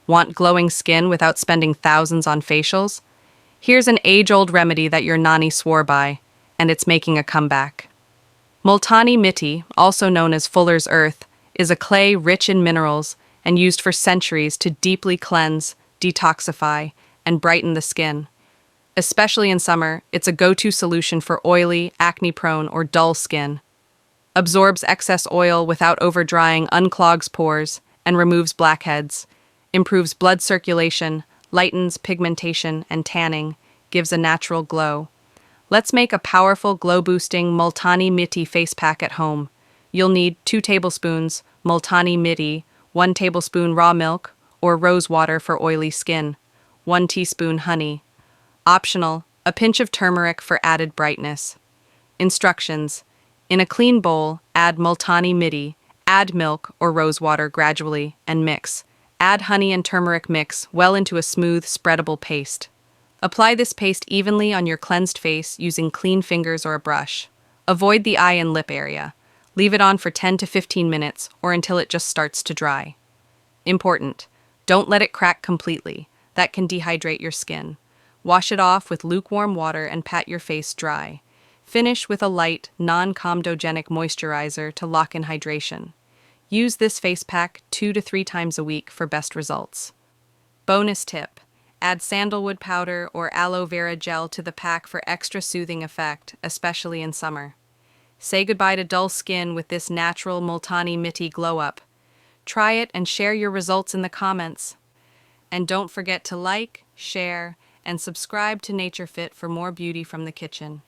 Want glowing skin without spending thousands on facials? Here's an age-old remedy that your nani swore by, and it's making a comeback. Multani Mitti, also known as Fuller's Earth, is a clay rich in minerals and used for centuries to deeply cleanse, detoxify, and brighten the skin. Especially in summer, it's a go-to solution for oily, acne-prone, or dull skin. Absorbs excess oil without over-drying, unclogs pores, and removes blackheads. Improves blood circulation, lightens pigmentation and tanning, gives a natural glow. Let's make a powerful glow-boosting Multani Mitti face pack at home. You'll need 2 tablespoons Multani Mitti, 1 tablespoon raw milk, or rose water for oily skin, 1 teaspoon honey. Optional, a pinch of turmeric for added brightness. Instructions. In a clean bowl, add Multani Mitti, add milk or rose water gradually, and mix. Add honey and turmeric mix well into a smooth, spreadable paste. Apply this paste evenly on your cleansed face using clean fingers or a brush. Avoid the eye and lip area. Leave it on for 10 to 15 minutes or until it just starts to dry. Important. Don't let it crack completely. That can dehydrate your skin. Wash it off with lukewarm water and pat your face dry. Finish with a light, non-comedogenic moisturizer to lock in hydration. Use this face pack 2 to 3 times a week for best results. Bonus tip. Add sandalwood powder or aloe vera gel to the pack for extra soothing effect, especially in summer. Say goodbye to dull skin with this natural Multani Mitti glow-up. Try it and share your results in the comments. And don't forget to like, share, and subscribe to Nature Fit for more beauty from the kitchen.